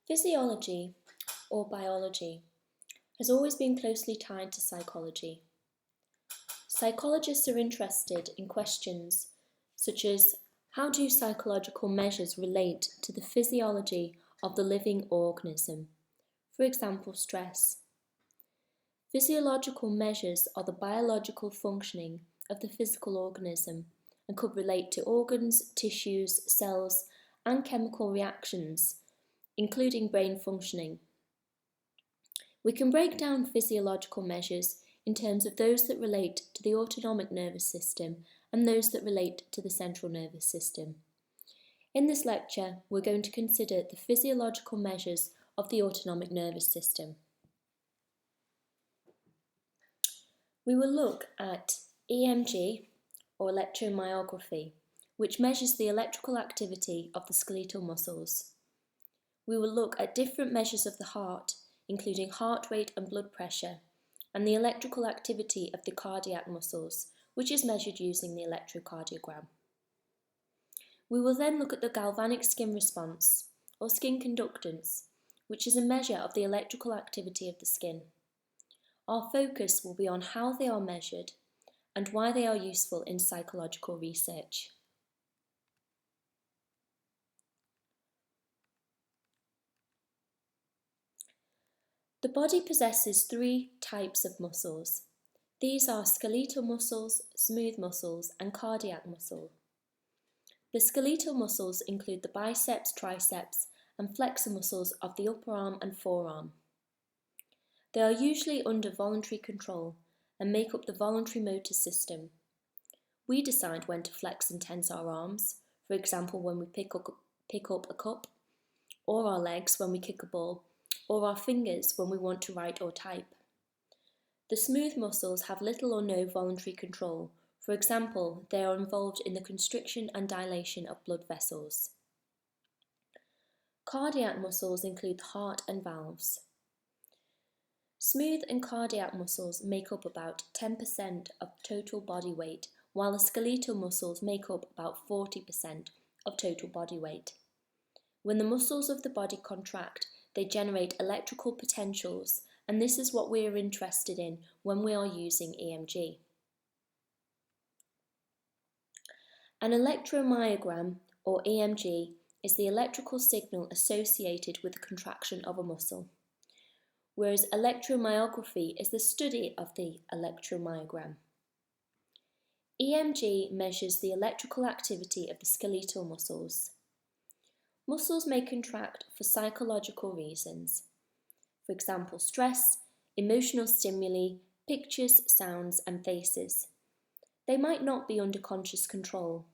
Physiology, or biology, has always been closely tied to psychology. Psychologists are interested in questions such as how do psychological measures relate to the physiology of the living organism, for example, stress. Physiological measures are the biological functioning of the physical organism and could relate to organs, tissues, cells, and chemical reactions, including brain functioning. We can break down physiological measures in terms of those that relate to the autonomic nervous system and those that relate to the central nervous system. In this lecture, we're going to consider the physiological measures of the autonomic nervous system. We will look at EMG, or electromyography, which measures the electrical activity of the skeletal muscles. We will look at different measures of the heart, including heart rate and blood pressure, and the electrical activity of the cardiac muscles, which is measured using the electrocardiogram. We will then look at the galvanic skin response, or skin conductance, which is a measure of the electrical activity of the skin. Our focus will be on how they are measured and why they are useful in psychological research. The body possesses three types of muscles. These are skeletal muscles, smooth muscles, and cardiac muscle. The skeletal muscles include the biceps, triceps, and flexor muscles of the upper arm and forearm. They are usually under voluntary control and make up the voluntary motor system. We decide when to flex and tense our arms, for example when we pick up a cup, or our legs when we kick a ball, or our fingers when we want to write or type. The smooth muscles have little or no voluntary control. For example, they are involved in the constriction and dilation of blood vessels. Cardiac muscles include the heart and valves. Smooth and cardiac muscles make up about 10% of total body weight, while the skeletal muscles make up about 40% of total body weight. When the muscles of the body contract, they generate electrical potentials, and this is what we are interested in when we are using EMG. An electromyogram, or EMG, is the electrical signal associated with the contraction of a muscle, whereas electromyography is the study of the electromyogram. EMG measures the electrical activity of the skeletal muscles. Muscles may contract for psychological reasons, for example, stress, emotional stimuli, pictures, sounds, and faces. They might not be under conscious control.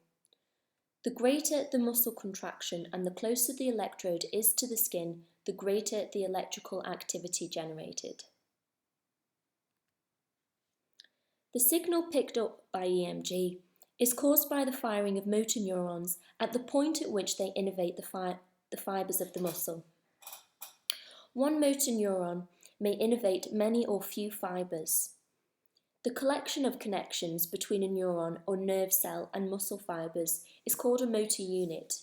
The greater the muscle contraction and the closer the electrode is to the skin, the greater the electrical activity generated. The signal picked up by EMG is caused by the firing of motor neurons at the point at which they innervate the fibres of the muscle. One motor neuron may innervate many or few fibres. The collection of connections between a neuron or nerve cell and muscle fibres is called a motor unit.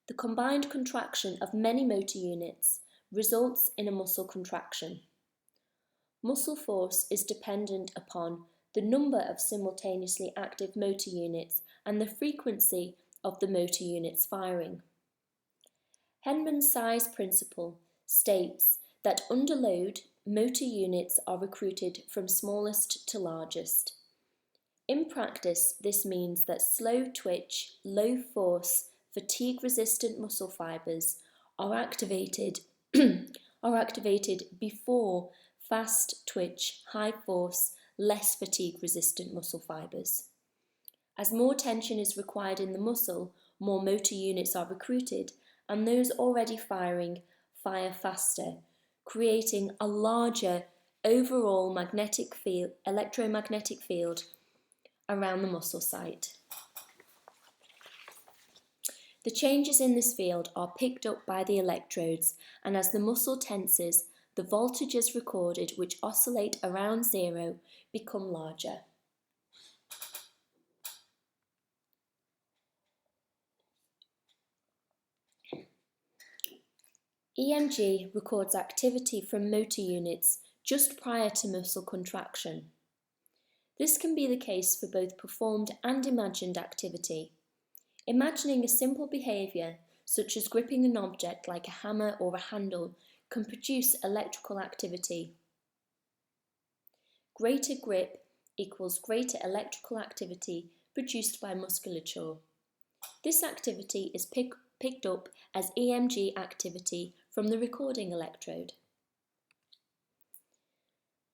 The combined contraction of many motor units results in a muscle contraction. Muscle force is dependent upon the number of simultaneously active motor units and the frequency of the motor units firing. Henman's size principle states that under load, motor units are recruited from smallest to largest. In practice, this means that slow twitch, low force, fatigue-resistant muscle fibres are activated before fast twitch, high force, less fatigue-resistant muscle fibres. As more tension is required in the muscle, more motor units are recruited, and those already firing fire faster, creating a larger overall electromagnetic field around the muscle site. The changes in this field are picked up by the electrodes, and as the muscle tenses, the voltages recorded, which oscillate around zero, become larger. EMG records activity from motor units just prior to muscle contraction. This can be the case for both performed and imagined activity. Imagining a simple behaviour, such as gripping an object like a hammer or a handle, can produce electrical activity. Greater grip equals greater electrical activity produced by musculature. This activity is picked up as EMG activity from the recording electrode.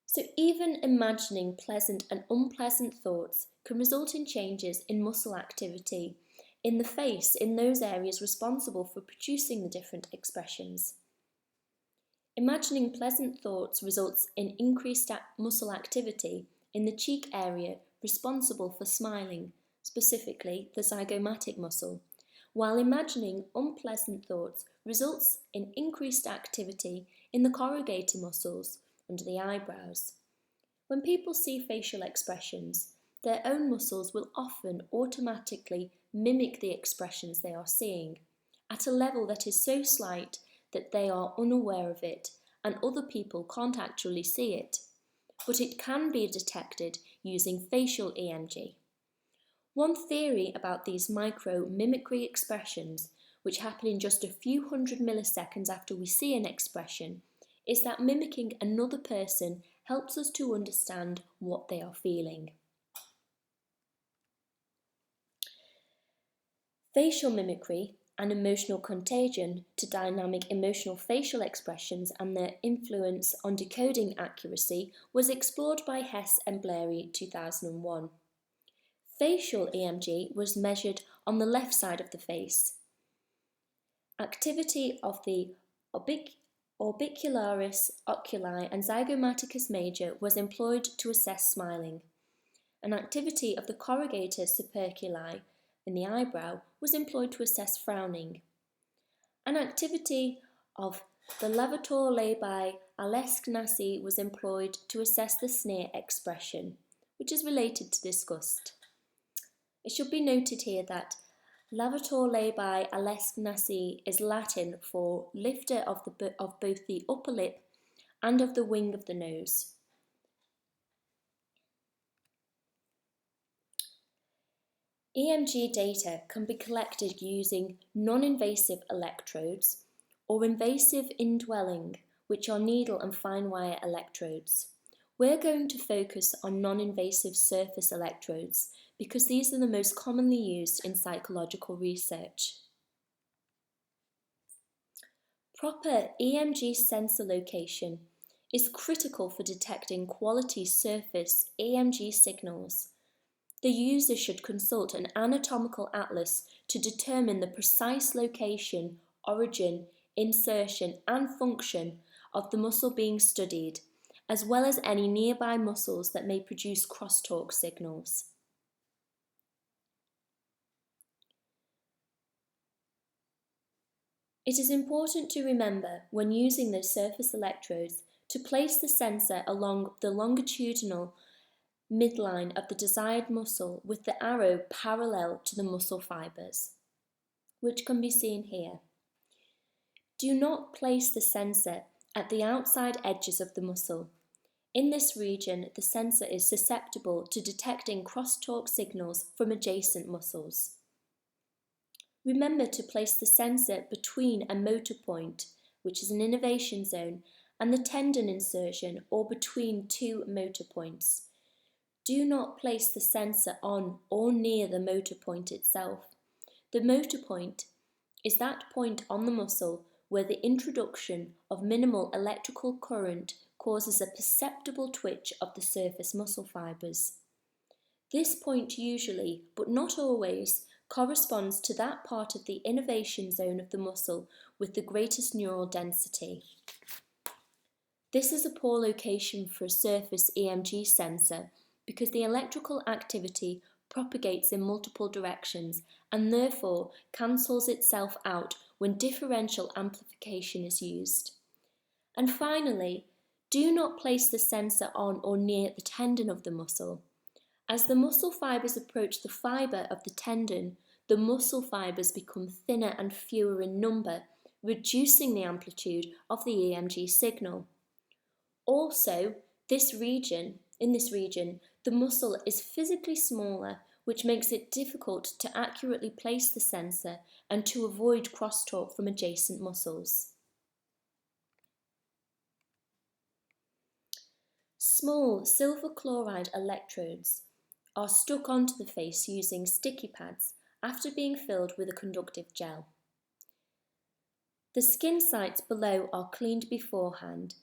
So even imagining pleasant and unpleasant thoughts can result in changes in muscle activity in the face in those areas responsible for producing the different expressions. Imagining pleasant thoughts results in increased muscle activity in the cheek area responsible for smiling, specifically the zygomatic muscle, while imagining unpleasant thoughts results in increased activity in the corrugator muscles under the eyebrows. When people see facial expressions, their own muscles will often automatically mimic the expressions they are seeing at a level that is so slight that they are unaware of it and other people can't actually see it, but it can be detected using facial EMG. One theory about these micro-mimicry expressions, which happen in just a few hundred milliseconds after we see an expression, is that mimicking another person helps us to understand what they are feeling. Facial mimicry and emotional contagion to dynamic emotional facial expressions and their influence on decoding accuracy was explored by Hess and Blairy 2001. Facial EMG was measured on the left side of the face. Activity of the orbicularis oculi and zygomaticus major was employed to assess smiling. An activity of the corrugator superculi in the eyebrow was employed to assess frowning. An activity of the levator labii alesknasi was employed to assess the sneer expression, which is related to disgust. It should be noted here that levator labii alesknasi is Latin for lifter of both the upper lip and of the wing of the nose. EMG data can be collected using non-invasive electrodes or invasive indwelling, which are needle and fine wire electrodes. We're going to focus on non-invasive surface electrodes because these are the most commonly used in psychological research. Proper EMG sensor location is critical for detecting quality surface EMG signals. The user should consult an anatomical atlas to determine the precise location, origin, insertion and function of the muscle being studied, as well as any nearby muscles that may produce crosstalk signals. It is important to remember when using the surface electrodes to place the sensor along the longitudinal midline of the desired muscle with the arrow parallel to the muscle fibres, which can be seen here. Do not place the sensor at the outside edges of the muscle. In this region, the sensor is susceptible to detecting crosstalk signals from adjacent muscles. Remember to place the sensor between a motor point, which is an innervation zone, and the tendon insertion or between two motor points. Do not place the sensor on or near the motor point itself. The motor point is that point on the muscle where the introduction of minimal electrical current causes a perceptible twitch of the surface muscle fibres. This point usually, but not always, corresponds to that part of the innervation zone of the muscle with the greatest neural density. This is a poor location for a surface EMG sensor because the electrical activity propagates in multiple directions and therefore cancels itself out when differential amplification is used. And finally, do not place the sensor on or near the tendon of the muscle. As the muscle fibres approach the fibre of the tendon, the muscle fibres become thinner and fewer in number, reducing the amplitude of the EMG signal. Also, in this region, the muscle is physically smaller, which makes it difficult to accurately place the sensor and to avoid crosstalk from adjacent muscles. Small silver chloride electrodes are stuck onto the face using sticky pads after being filled with a conductive gel. The skin sites below are cleaned beforehand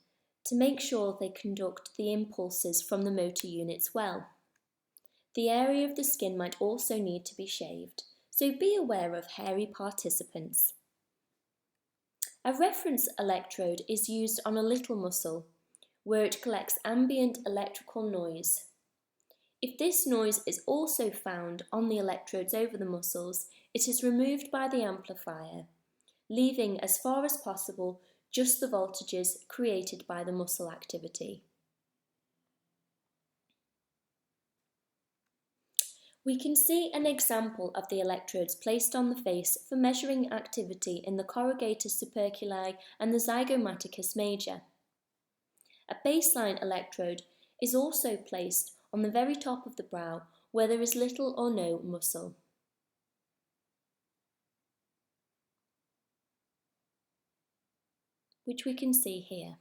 to make sure they conduct the impulses from the motor units well. The area of the skin might also need to be shaved, so be aware of hairy participants. A reference electrode is used on a little muscle, where it collects ambient electrical noise. If this noise is also found on the electrodes over the muscles, it is removed by the amplifier, leaving as far as possible just the voltages created by the muscle activity. We can see an example of the electrodes placed on the face for measuring activity in the corrugator superculi and the zygomaticus major. A baseline electrode is also placed on the very top of the brow where there is little or no muscle. Which we can see here.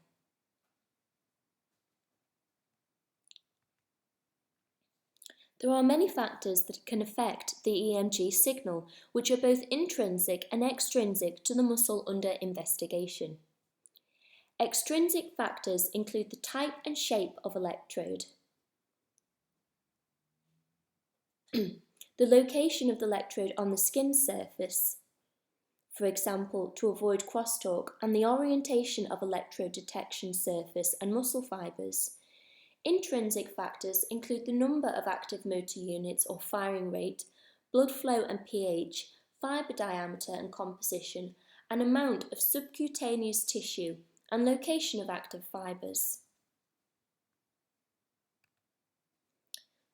There are many factors that can affect the EMG signal, which are both intrinsic and extrinsic to the muscle under investigation. Extrinsic factors include the type and shape of electrode, the location of the electrode on the skin surface, for example, to avoid crosstalk, and the orientation of electrode detection surface and muscle fibres. Intrinsic factors include the number of active motor units or firing rate, blood flow and pH, fibre diameter and composition, and amount of subcutaneous tissue and location of active fibres.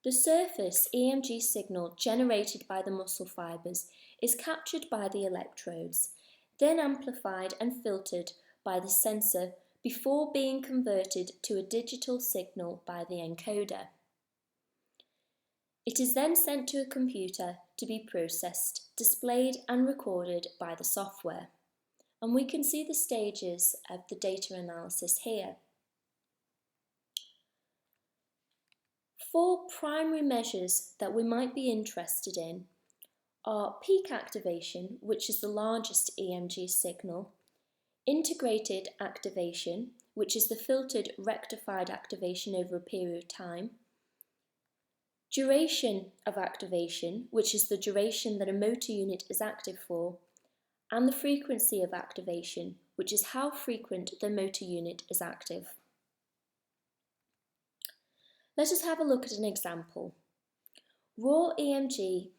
The surface EMG signal generated by the muscle fibres is captured by the electrodes, then amplified and filtered by the sensor before being converted to a digital signal by the encoder. It is then sent to a computer to be processed, displayed and recorded by the software. And we can see the stages of the data analysis here. 4 primary measures that we might be interested in are peak activation, which is the largest EMG signal, integrated activation, which is the filtered rectified activation over a period of time, duration of activation, which is the duration that a motor unit is active for, and the frequency of activation, which is how frequent the motor unit is active. Let us have a look at an example. Raw EMG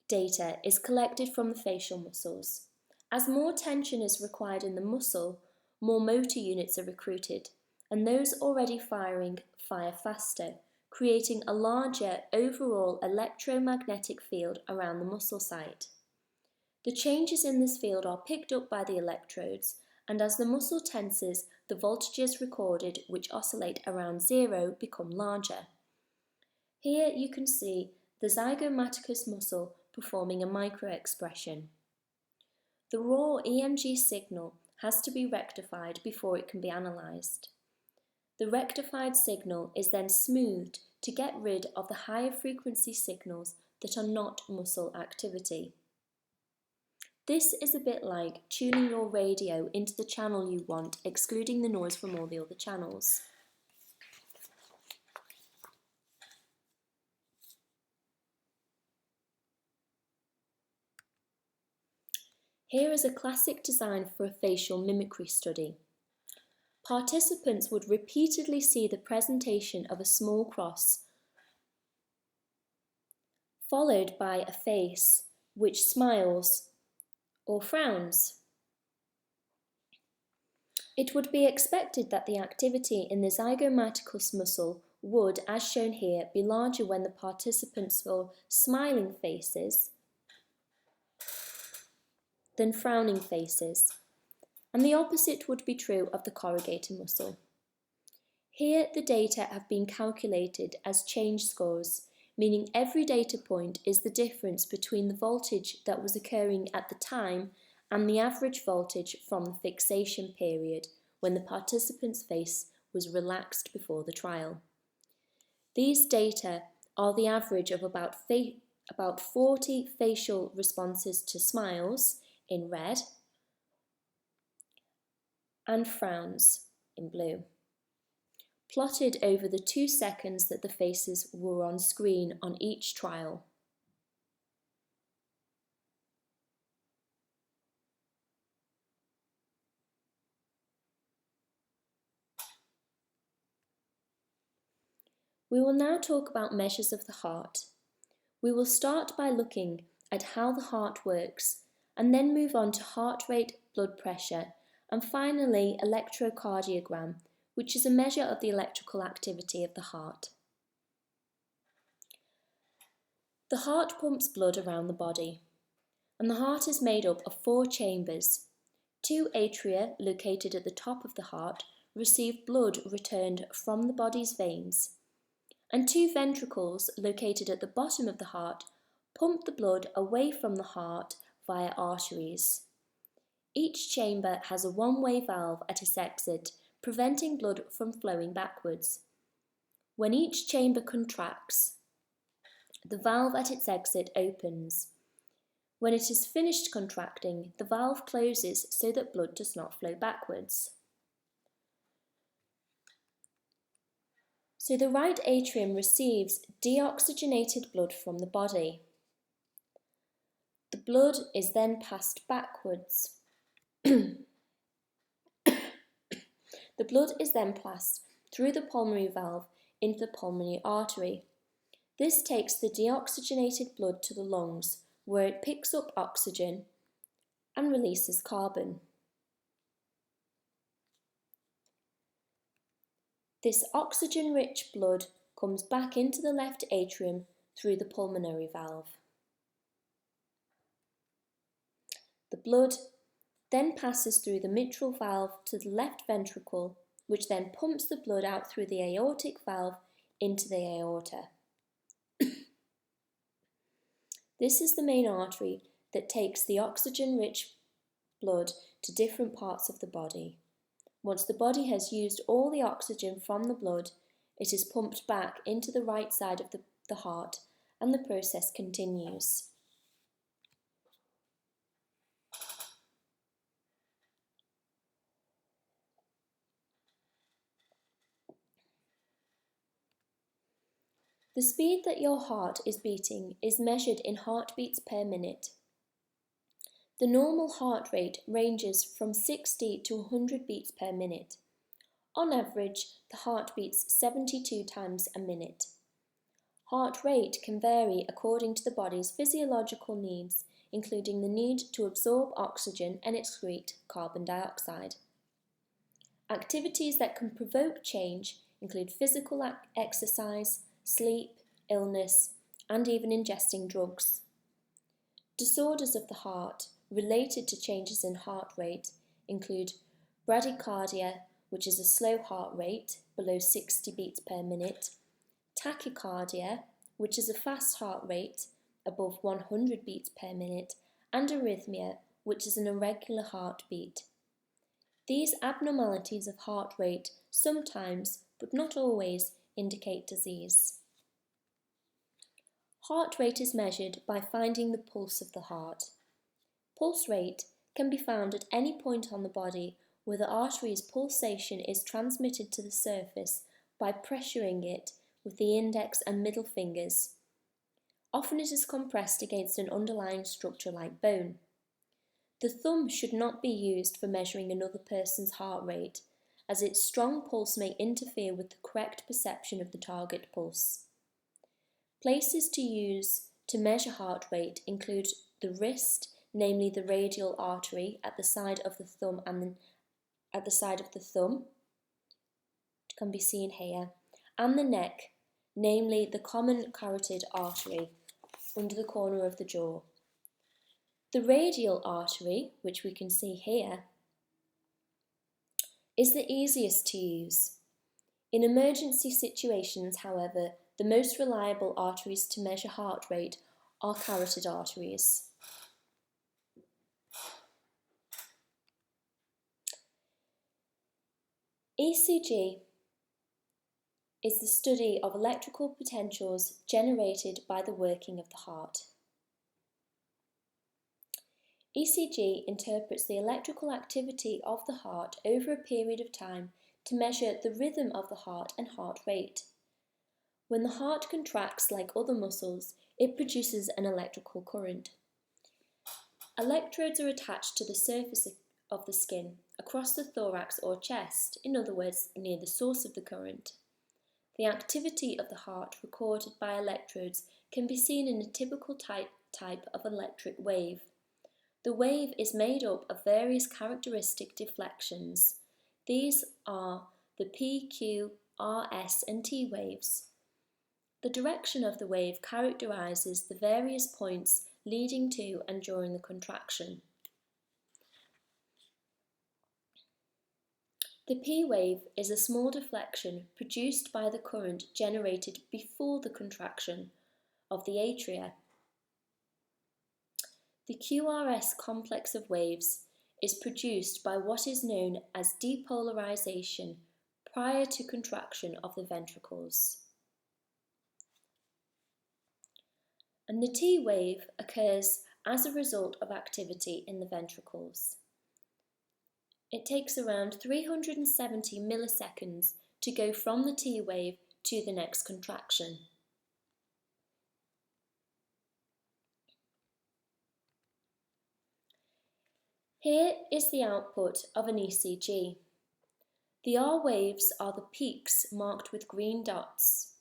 data is collected from the facial muscles. As more tension is required in the muscle, more motor units are recruited, and those already firing fire faster, creating a larger overall electromagnetic field around the muscle site. The changes in this field are picked up by the electrodes, and as the muscle tenses, the voltages recorded, which oscillate around 0, become larger. Here you can see the zygomaticus muscle performing a microexpression. The raw EMG signal has to be rectified before it can be analysed. The rectified signal is then smoothed to get rid of the higher frequency signals that are not muscle activity. This is a bit like tuning your radio into the channel you want, excluding the noise from all the other channels. Here is a classic design for a facial mimicry study. Participants would repeatedly see the presentation of a small cross, followed by a face which smiles or frowns. It would be expected that the activity in the zygomaticus muscle would, as shown here, be larger when the participants saw smiling faces than frowning faces. and the opposite would be true of the corrugator muscle. Here, the data have been calculated as change scores, meaning every data point is the difference between the voltage that was occurring at the time and the average voltage from the fixation period when the participant's face was relaxed before the trial. These data are the average of about 40 facial responses to smiles in red and frowns in blue, plotted over the 2 seconds that the faces were on screen on each trial. We will now talk about measures of the heart. We will start by looking at how the heart works and then move on to heart rate, blood pressure, and finally electrocardiogram, which is a measure of the electrical activity of the heart. The heart pumps blood around the body, and the heart is made up of 4 chambers. 2 atria, located at the top of the heart, receive blood returned from the body's veins, and 2 ventricles, located at the bottom of the heart, pump the blood away from the heart via arteries. Each chamber has a one-way valve at its exit, preventing blood from flowing backwards. When each chamber contracts, the valve at its exit opens. When it is finished contracting, the valve closes so that blood does not flow backwards. So the right atrium receives deoxygenated blood from the body. The blood is then passed backwards. The blood is then passed through the pulmonary valve into the pulmonary artery. This takes the deoxygenated blood to the lungs, where it picks up oxygen and releases carbon. This oxygen-rich blood comes back into the left atrium through the pulmonary valve. The blood then passes through the mitral valve to the left ventricle, which then pumps the blood out through the aortic valve into the aorta. This is the main artery that takes the oxygen-rich blood to different parts of the body. Once the body has used all the oxygen from the blood, it is pumped back into the right side of the heart, and the process continues. The speed that your heart is beating is measured in heartbeats per minute. The normal heart rate ranges from 60 to 100 beats per minute. On average, the heart beats 72 times a minute. Heart rate can vary according to the body's physiological needs, including the need to absorb oxygen and excrete carbon dioxide. Activities that can provoke change include physical exercise, sleep, illness, and even ingesting drugs. Disorders of the heart related to changes in heart rate include bradycardia, which is a slow heart rate below 60 beats per minute, tachycardia, which is a fast heart rate above 100 beats per minute, and arrhythmia, which is an irregular heartbeat. These abnormalities of heart rate sometimes, but not always, indicate disease. Heart rate is measured by finding the pulse of the heart. Pulse rate can be found at any point on the body where the artery's pulsation is transmitted to the surface by pressuring it with the index and middle fingers. Often it is compressed against an underlying structure like bone. The thumb should not be used for measuring another person's heart rate, as its strong pulse may interfere with the correct perception of the target pulse. Places to use to measure heart rate include the wrist, namely the radial artery at the side of the thumb which can be seen here, and the neck, namely the common carotid artery under the corner of the jaw. The radial artery, which we can see here, is the easiest to use. In emergency situations, however, the most reliable arteries to measure heart rate are carotid arteries. ECG is the study of electrical potentials generated by the working of the heart. ECG interprets the electrical activity of the heart over a period of time to measure the rhythm of the heart and heart rate. When the heart contracts like other muscles, it produces an electrical current. Electrodes are attached to the surface of the skin, across the thorax or chest, in other words, near the source of the current. The activity of the heart recorded by electrodes can be seen in a typical type of electric wave. The wave is made up of various characteristic deflections. These are the P, Q, R, S and T waves. The direction of the wave characterises the various points leading to and during the contraction. The P wave is a small deflection produced by the current generated before the contraction of the atria. The QRS complex of waves is produced by what is known as depolarization prior to contraction of the ventricles. And the T wave occurs as a result of activity in the ventricles. It takes around 370 milliseconds to go from the T wave to the next contraction. Here is the output of an ECG. The R waves are the peaks marked with green dots,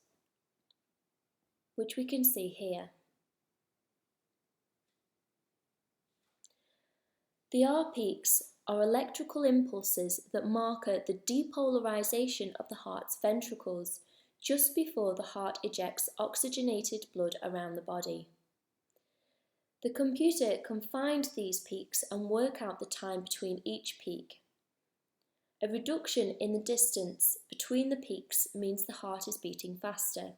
which we can see here. The R peaks are electrical impulses that marker the depolarization of the heart's ventricles just before the heart ejects oxygenated blood around the body. The computer can find these peaks and work out the time between each peak. A reduction in the distance between the peaks means the heart is beating faster.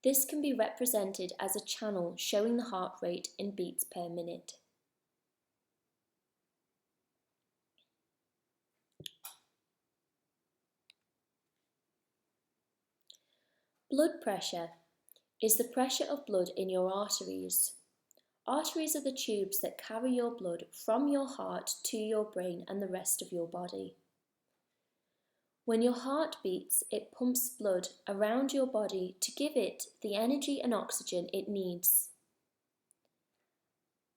This can be represented as a channel showing the heart rate in beats per minute. Blood pressure is the pressure of blood in your arteries. Arteries are the tubes that carry your blood from your heart to your brain and the rest of your body. When your heart beats, it pumps blood around your body to give it the energy and oxygen it needs.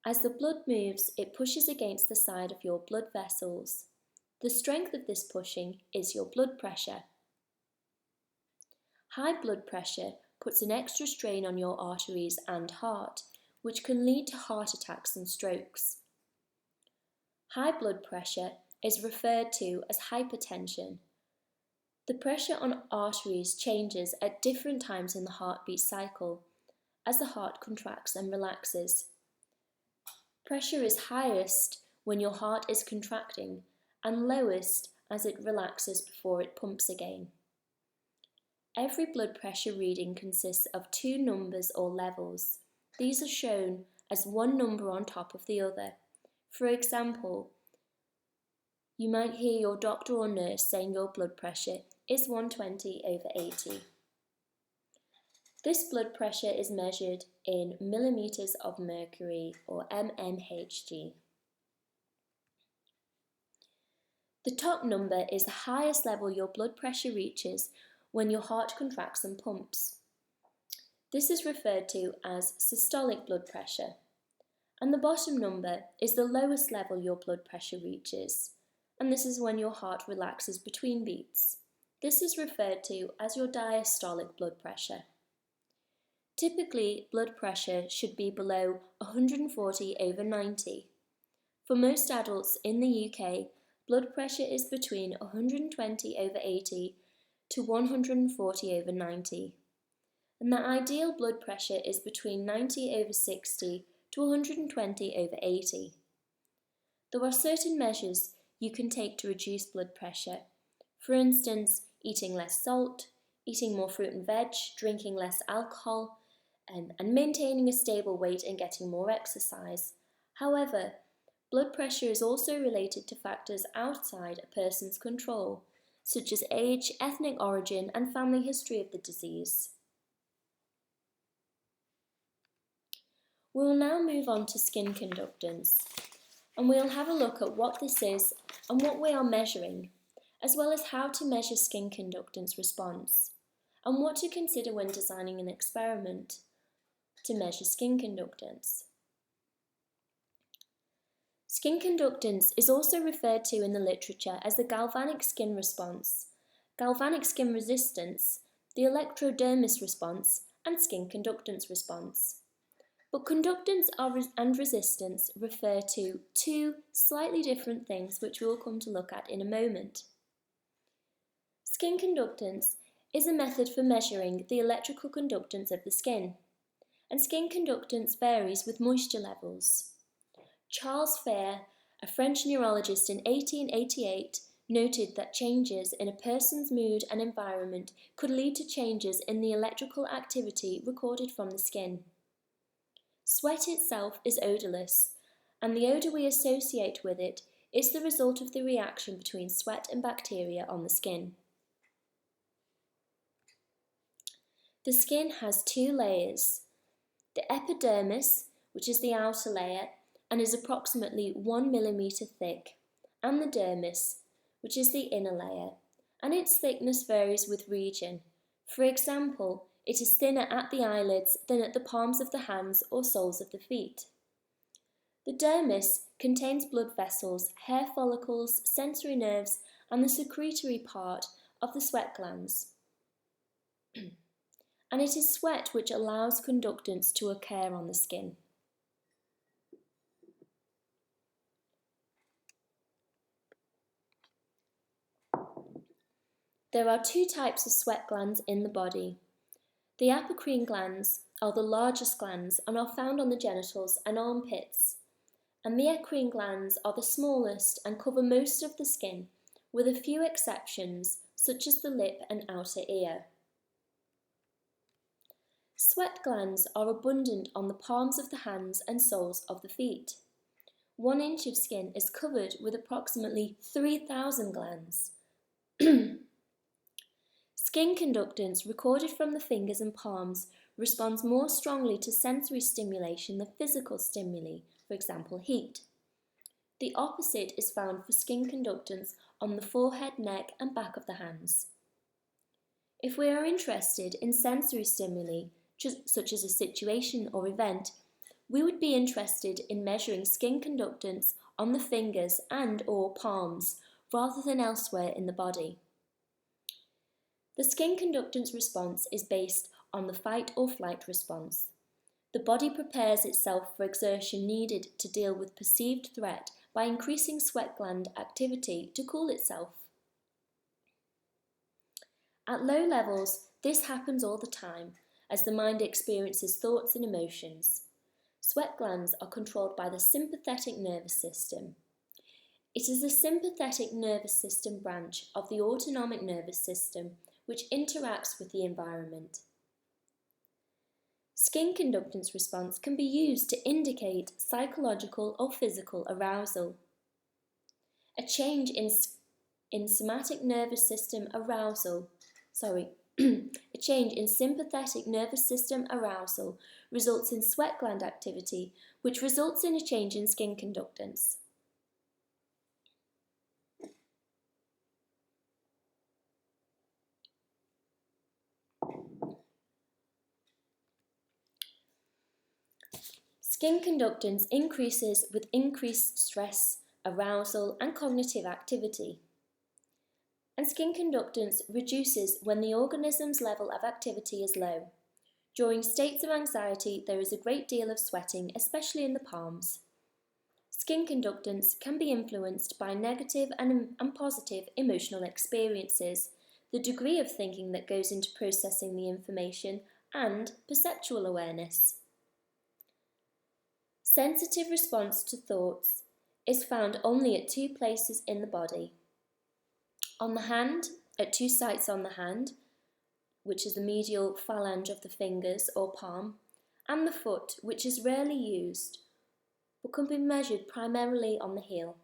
As the blood moves, it pushes against the side of your blood vessels. The strength of this pushing is your blood pressure. High blood pressure puts an extra strain on your arteries and heart, which can lead to heart attacks and strokes. High blood pressure is referred to as hypertension. The pressure on arteries changes at different times in the heartbeat cycle as the heart contracts and relaxes. Pressure is highest when your heart is contracting and lowest as it relaxes before it pumps again. Every blood pressure reading consists of two numbers or levels. These are shown as one number on top of the other. For example, you might hear your doctor or nurse saying your blood pressure is 120/80. This blood pressure is measured in millimeters of mercury or mmHg. The top number is the highest level your blood pressure reaches when your heart contracts and pumps. This is referred to as systolic blood pressure, and the bottom number is the lowest level your blood pressure reaches, and this is when your heart relaxes between beats. This is referred to as your diastolic blood pressure. Typically, blood pressure should be below 140/90. For most adults in the UK, blood pressure is between 120/80 to 140/90. And the ideal blood pressure is between 90/60 to 120/80. There are certain measures you can take to reduce blood pressure. For instance, eating less salt, eating more fruit and veg, drinking less alcohol, and maintaining a stable weight and getting more exercise. However, blood pressure is also related to factors outside a person's control, such as age, ethnic origin, and family history of the disease. We will now move on to skin conductance, and we'll have a look at what this is and what we are measuring, as well as how to measure skin conductance response, and what to consider when designing an experiment to measure skin conductance. Skin conductance is also referred to in the literature as the galvanic skin response, galvanic skin resistance, the electrodermis response, and skin conductance response. But conductance and resistance refer to two slightly different things which we will come to look at in a moment. Skin conductance is a method for measuring the electrical conductance of the skin, and skin conductance varies with moisture levels. Charles Fair, a French neurologist in 1888, noted that changes in a person's mood and environment could lead to changes in the electrical activity recorded from the skin. Sweat itself is odourless, and the odour we associate with it is the result of the reaction between sweat and bacteria on the skin. The skin has two layers: the epidermis, which is the outer layer and is approximately 1 millimetre thick, and the dermis, which is the inner layer, and its thickness varies with region. For example, it is thinner at the eyelids than at the palms of the hands or soles of the feet. The dermis contains blood vessels, hair follicles, sensory nerves, and the secretory part of the sweat glands. And it is sweat which allows conductance to occur on the skin. There are two types of sweat glands in the body. The apocrine glands are the largest glands and are found on the genitals and armpits, and the eccrine glands are the smallest and cover most of the skin, with a few exceptions such as the lip and outer ear. Sweat glands are abundant on the palms of the hands and soles of the feet. 1 inch of skin is covered with approximately 3,000 glands. Skin conductance recorded from the fingers and palms responds more strongly to sensory stimulation than physical stimuli, for example heat. The opposite is found for skin conductance on the forehead, neck and back of the hands. If we are interested in sensory stimuli, such as a situation or event, we would be interested in measuring skin conductance on the fingers and/or palms rather than elsewhere in the body. The skin conductance response is based on the fight or flight response. The body prepares itself for exertion needed to deal with perceived threat by increasing sweat gland activity to cool itself. At low levels, this happens all the time as the mind experiences thoughts and emotions. Sweat glands are controlled by the sympathetic nervous system. It is the sympathetic nervous system branch of the autonomic nervous system which interacts with the environment. Skin conductance response can be used to indicate psychological or physical arousal. A change in somatic nervous system arousal, a change in sympathetic nervous system arousal results in sweat gland activity, which results in a change in skin conductance. Skin conductance increases with increased stress, arousal, and cognitive activity. And skin conductance reduces when the organism's level of activity is low. During states of anxiety, there is a great deal of sweating, especially in the palms. Skin conductance can be influenced by negative and positive emotional experiences, the degree of thinking that goes into processing the information, and perceptual awareness. Sensitive response to thoughts is found only at two places in the body. On the hand, at two sites on the hand, which is the medial phalange of the fingers or palm, and the foot, which is rarely used, but can be measured primarily on the heel.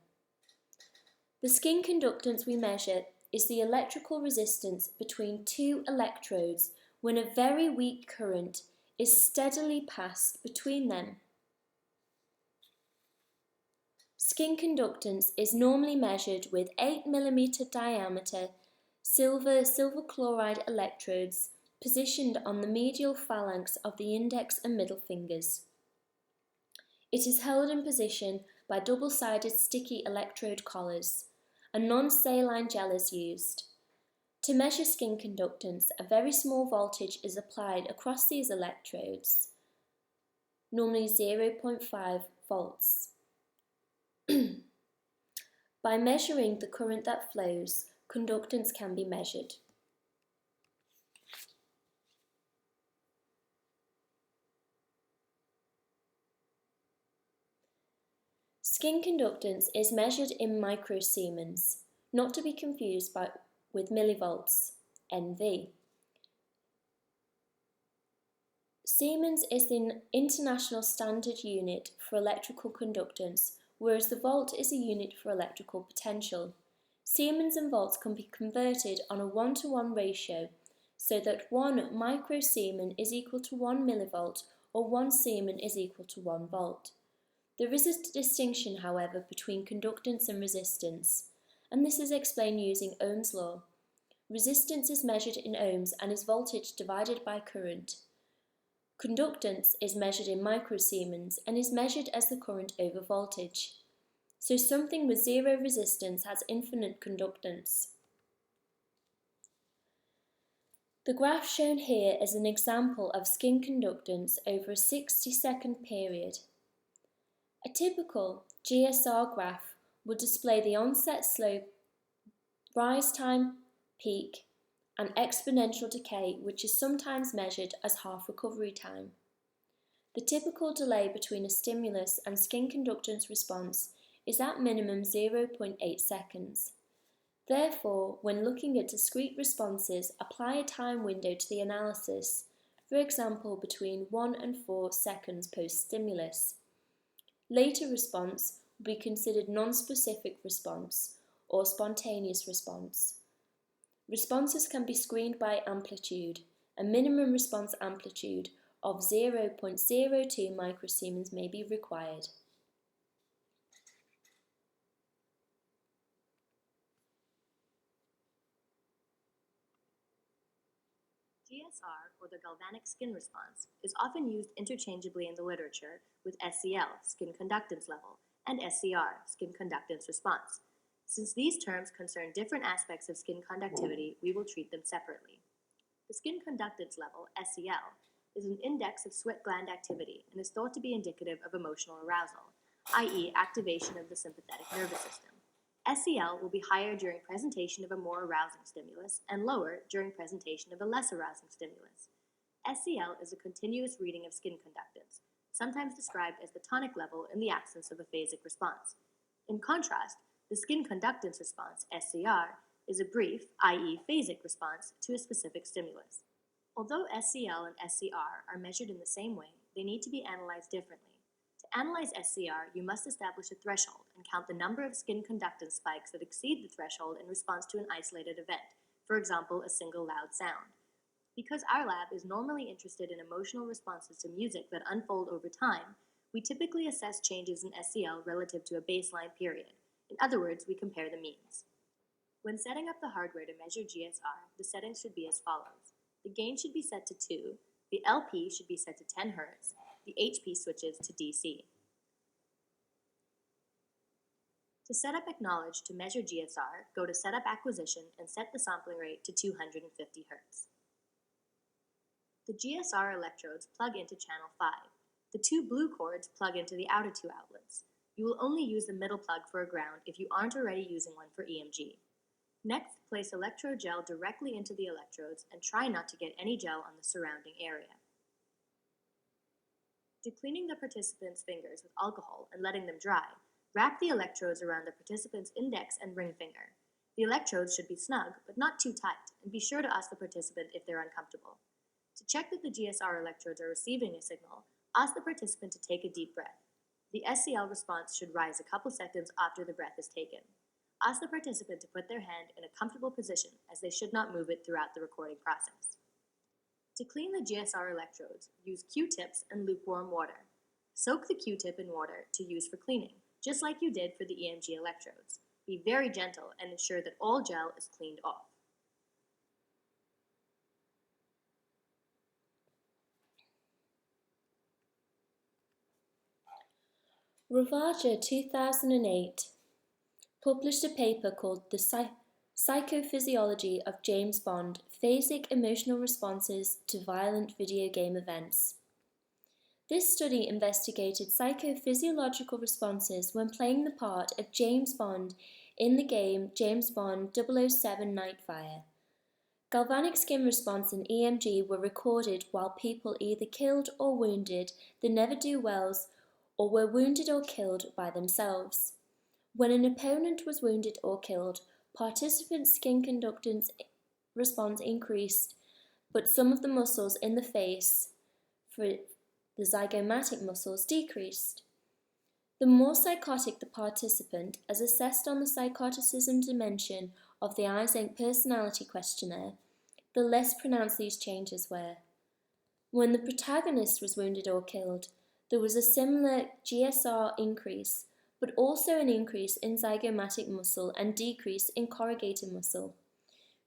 The skin conductance we measure is the electrical resistance between two electrodes when a very weak current is steadily passed between them. Skin conductance is normally measured with 8 mm diameter silver chloride electrodes positioned on the medial phalanx of the index and middle fingers. It is held in position by double-sided sticky electrode collars. A non-saline gel is used. To measure skin conductance, a very small voltage is applied across these electrodes, normally 0.5 volts. By measuring the current that flows, conductance can be measured. Skin conductance is measured in microsiemens, not to be confused with millivolts, NV. Siemens is the international standard unit for electrical conductance, whereas the volt is a unit for electrical potential. Siemens and volts can be converted on a 1-to-1 ratio, so that 1 microsiemen is equal to 1 millivolt or 1 siemen is equal to 1 volt. There is a distinction, however, between conductance and resistance, and this is explained using Ohm's law. Resistance is measured in ohms and is voltage divided by current. Conductance is measured in microsiemens and is measured as the current over voltage. So something with zero resistance has infinite conductance. The graph shown here is an example of skin conductance over a 60-second period. A typical GSR graph would display the onset slope, rise time, peak, and exponential decay, which is sometimes measured as half recovery time. The typical delay between a stimulus and skin conductance response is at minimum 0.8 seconds. Therefore, when looking at discrete responses, apply a time window to the analysis, for example between 1 and 4 seconds post-stimulus. Later response will be considered non-specific response or spontaneous response. Responses can be screened by amplitude. A minimum response amplitude of 0.02 microsiemens may be required. GSR, or the galvanic skin response, is often used interchangeably in the literature with SCL, skin conductance level, and SCR, skin conductance response. Since these terms concern different aspects of skin conductivity, we will treat them separately. The skin conductance level, SCL, is an index of sweat gland activity and is thought to be indicative of emotional arousal, i.e. activation of the sympathetic nervous system. SCL will be higher during presentation of a more arousing stimulus and lower during presentation of a less arousing stimulus. SCL is a continuous reading of skin conductance, sometimes described as the tonic level in the absence of a phasic response. In contrast, the skin conductance response, SCR, is a brief, i.e. phasic response to a specific stimulus. Although SCL and SCR are measured in the same way, they need to be analyzed differently. To analyze SCR, you must establish a threshold and count the number of skin conductance spikes that exceed the threshold in response to an isolated event, for example, a single loud sound. Because our lab is normally interested in emotional responses to music that unfold over time, we typically assess changes in SCL relative to a baseline period. In other words, we compare the means. When setting up the hardware to measure GSR, the settings should be as follows. The gain should be set to 2, the LP should be set to 10 Hz, the HP switches to DC. To set up Acknowledge to measure GSR, go to Setup Acquisition and set the sampling rate to 250 Hz. The GSR electrodes plug into channel 5. The two blue cords plug into the outer two outlets. You will only use the middle plug for a ground if you aren't already using one for EMG. Next, place electrode gel directly into the electrodes and try not to get any gel on the surrounding area. To cleaning the participants' fingers with alcohol and letting them dry, Wrap the electrodes around the participant's index and ring finger. The electrodes should be snug, but not too tight, and be sure to ask the participant if they're uncomfortable. To check that the GSR electrodes are receiving a signal, ask the participant to take a deep breath. The SCL response should rise a couple seconds after the breath is taken. Ask the participant to put their hand in a comfortable position, as they should not move it throughout the recording process. To clean the GSR electrodes, use Q-tips and lukewarm water. Soak the Q-tip in water to use for cleaning, just like you did for the EMG electrodes. Be very gentle and ensure that all gel is cleaned off. Ravaja 2008 published a paper called The Psychophysiology of James Bond Phasic Emotional Responses to Violent Video Game Events. This study investigated psychophysiological responses when playing the part of James Bond in the game James Bond 007 Nightfire. Galvanic skin response and EMG were recorded while people either killed or wounded the ne'er-do-wells or were wounded or killed by themselves. When an opponent was wounded or killed, participants' skin conductance response increased, but some of the muscles in the face, for the zygomatic muscles, decreased. The more psychotic the participant, as assessed on the psychoticism dimension of the Eysenck Personality Questionnaire, the less pronounced these changes were. When the protagonist was wounded or killed, there was a similar GSR increase, but also an increase in zygomatic muscle and decrease in corrugator muscle.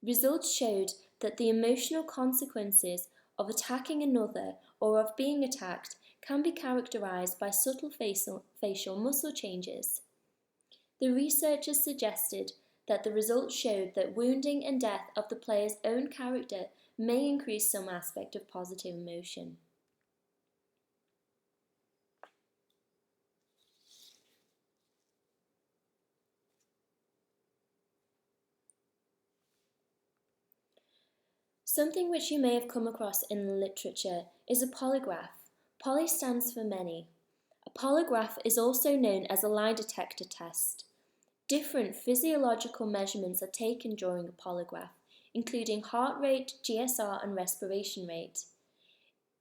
Results showed that the emotional consequences of attacking another or of being attacked can be characterized by subtle facial muscle changes. The researchers suggested that the results showed that wounding and death of the player's own character may increase some aspect of positive emotion. Something which you may have come across in the literature is a polygraph. Poly stands for many. A polygraph is also known as a lie detector test. Different physiological measurements are taken during a polygraph, including heart rate, GSR, and respiration rate.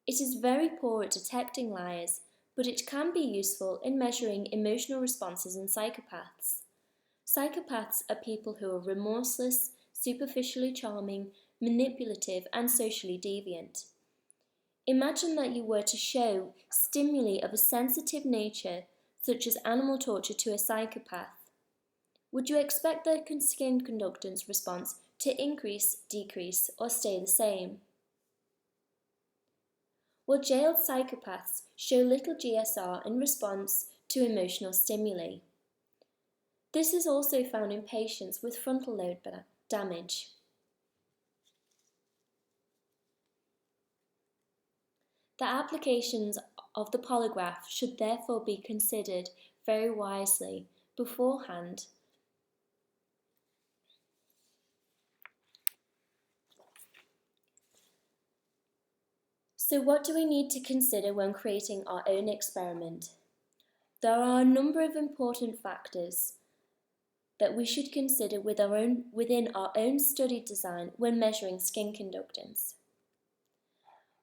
It is very poor at detecting liars, but it can be useful in measuring emotional responses in psychopaths. Psychopaths are people who are remorseless, superficially charming, manipulative, and socially deviant. Imagine that you were to show stimuli of a sensitive nature, such as animal torture, to a psychopath. Would you expect their skin conductance response to increase, decrease, or stay the same? Well, jailed psychopaths show little GSR in response to emotional stimuli. This is also found in patients with frontal lobe damage. The applications of the polygraph should therefore be considered very wisely beforehand. So what do we need to consider when creating our own experiment? There are a number of important factors that we should consider within our own study design when measuring skin conductance.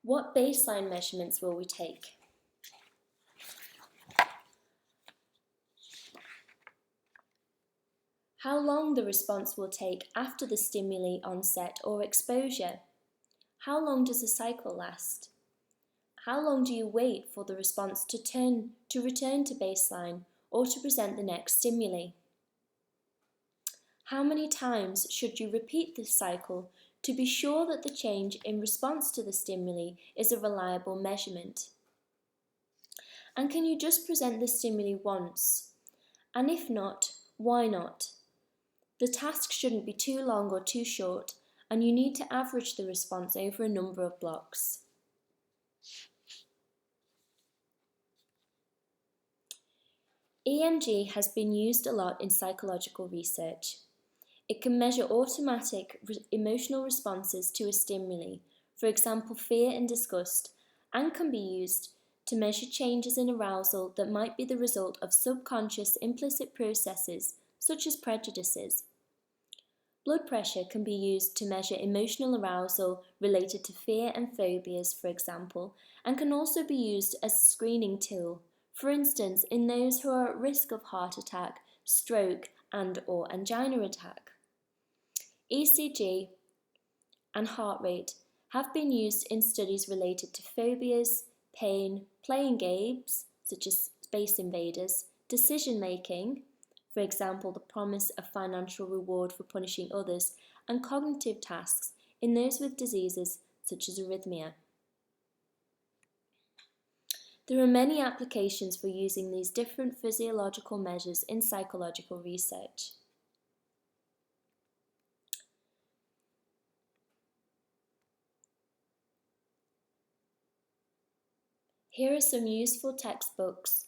What baseline measurements will we take? How long the response will take after the stimuli onset or exposure? How long does a cycle last? How long do you wait for the response to return to baseline or to present the next stimuli? How many times should you repeat this cycle to be sure that the change in response to the stimuli is a reliable measurement? And can you just present the stimuli once? And if not, why not? The task shouldn't be too long or too short, and you need to average the response over a number of blocks. EMG has been used a lot in psychological research. It can measure automatic emotional responses to a stimuli, for example fear and disgust, and can be used to measure changes in arousal that might be the result of subconscious implicit processes such as prejudices. Blood pressure can be used to measure emotional arousal related to fear and phobias, for example, and can also be used as a screening tool, for instance, in those who are at risk of heart attack, stroke, and/or angina attack. ECG and heart rate have been used in studies related to phobias, pain, playing games, such as Space Invaders, decision making, for example, the promise of financial reward for punishing others, and cognitive tasks in those with diseases such as arrhythmia. There are many applications for using these different physiological measures in psychological research. Here are some useful textbooks,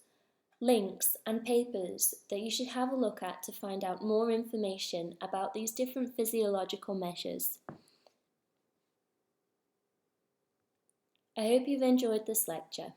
links and papers that you should have a look at to find out more information about these different physiological measures. I hope you've enjoyed this lecture.